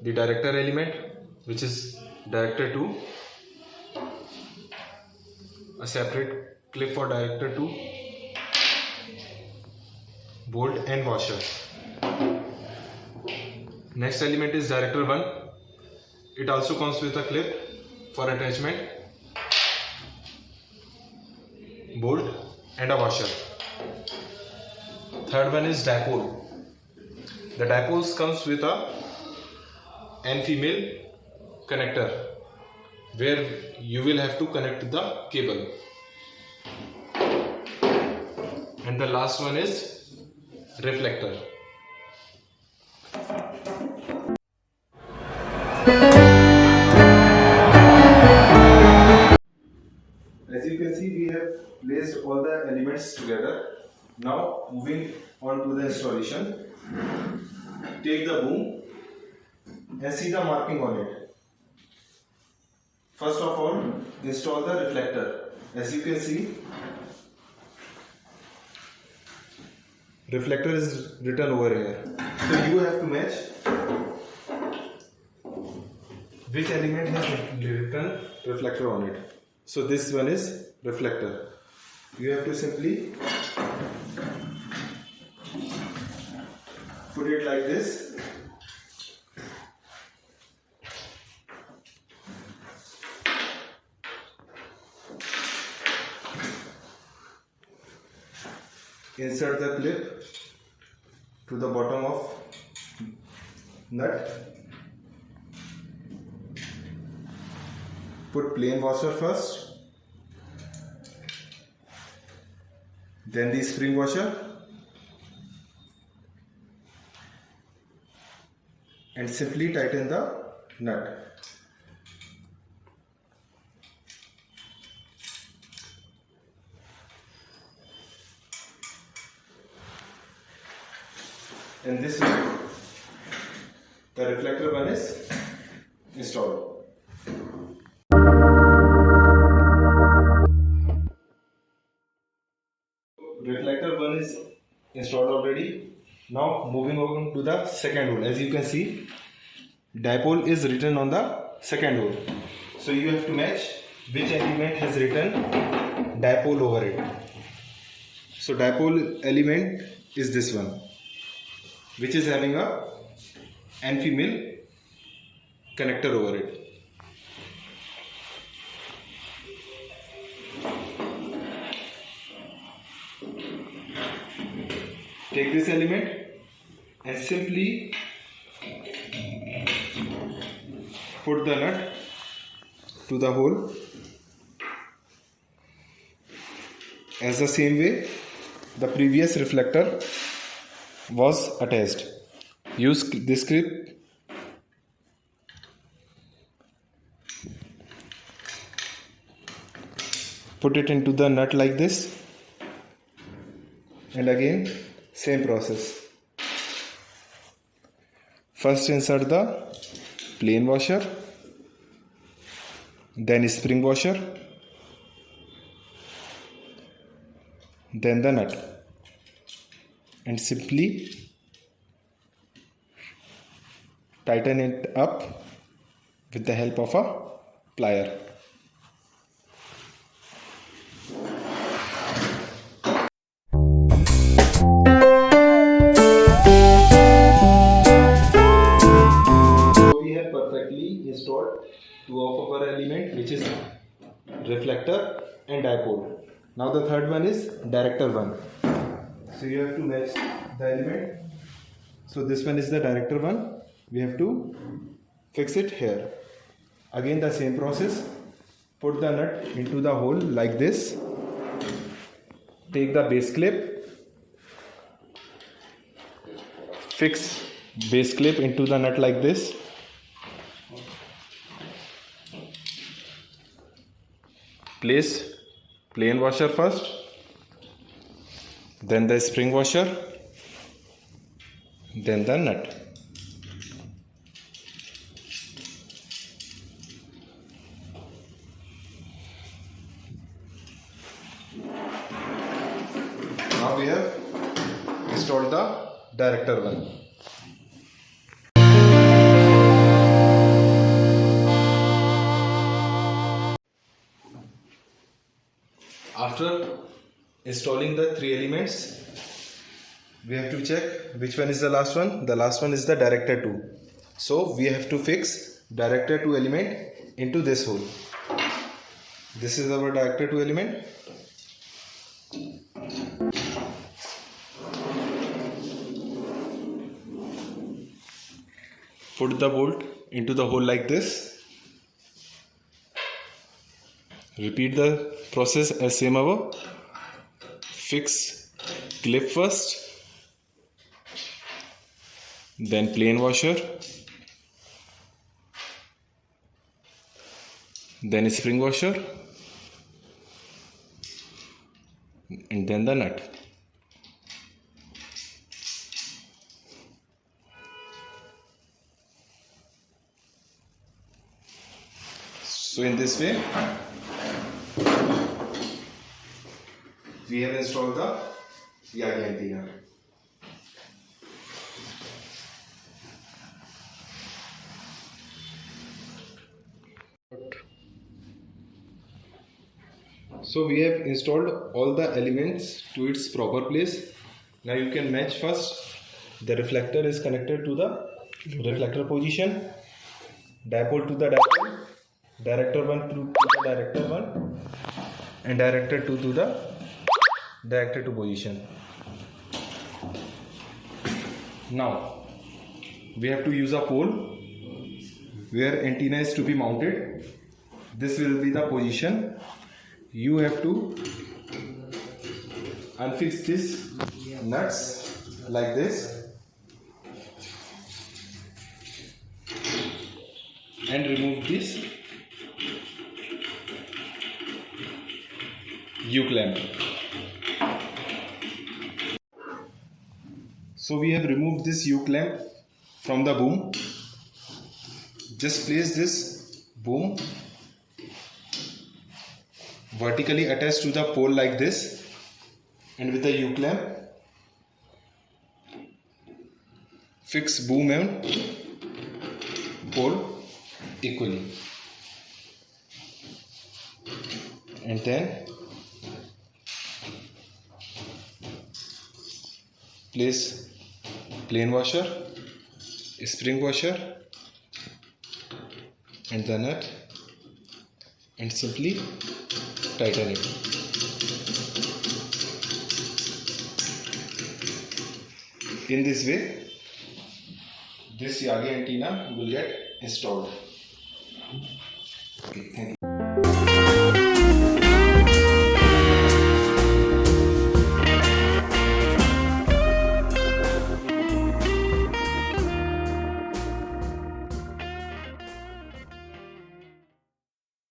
the director element, which is director 2, a separate clip for director 2, bolt and washer. Next element is director 1. It also comes with a clip for attachment, bolt and a washer. Third one is dipole. The dipoles comes with a and female connector where you will have to connect the cable. And the last one is reflector. As you can see, we have placed all the elements together. Now moving on to the installation. Take the boom and see the marking on it. First of all, install the reflector. As you can see, reflector is written over here. So you have to match which element has written reflector on it. So this one is reflector. You have to simply put it like this. Insert the clip to the bottom of nut. Put plain washer first, then the spring washer, and simply tighten the nut. And this way, the reflector one is installed. Reflector one is installed already. Now moving on to the second hole. As you can see, dipole is written on the second hole. So you have to match which element has written dipole over it. So dipole element is this one, which is having a and female connector over it. Take this element and simply put the nut to the hole as the same way the previous reflector was attached. Use this clip put it into the nut like this, and again same process. First insert the plain washer, then spring washer, then the nut, and simply tighten it up with the help of a plier. So we have perfectly installed two of our element, which is reflector and dipole. Now the third one is director one. So you have to match the element. So this one is the director one. We have to fix it here. Again the same process. Put the nut into the hole like this. Take the base clip. Fix base clip into the nut like this. Place plain washer first, then the spring washer, then the nut. Now we have installed the director one. After installing the three elements, we have to check which one is the last one. The last one is the director 2. So we have to fix director 2 element into this hole. This is our director 2 element. Put the bolt into the hole like this. Repeat the process as same above. Fix clip first, then plain washer, then spring washer, and then the nut. So in this way we have installed the Yagi antenna. So we have installed all the elements to its proper place. Now you can match first. The reflector is connected to the reflector position, dipole to the dipole, director 1 to the director 1, and director 2 to the director 2 position. Now we have to use a pole where antenna is to be mounted. This will be the position. You have to unfix this nuts like this and remove this U-clamp. So we have removed this U-clamp from the boom. Just place this boom vertically attached to the pole like this, and with the U-clamp fix boom and pole equally, and then place plain washer, spring washer, and the nut, and simply tighten it. In this way, this Yagi antenna will get installed. Okay, thank you.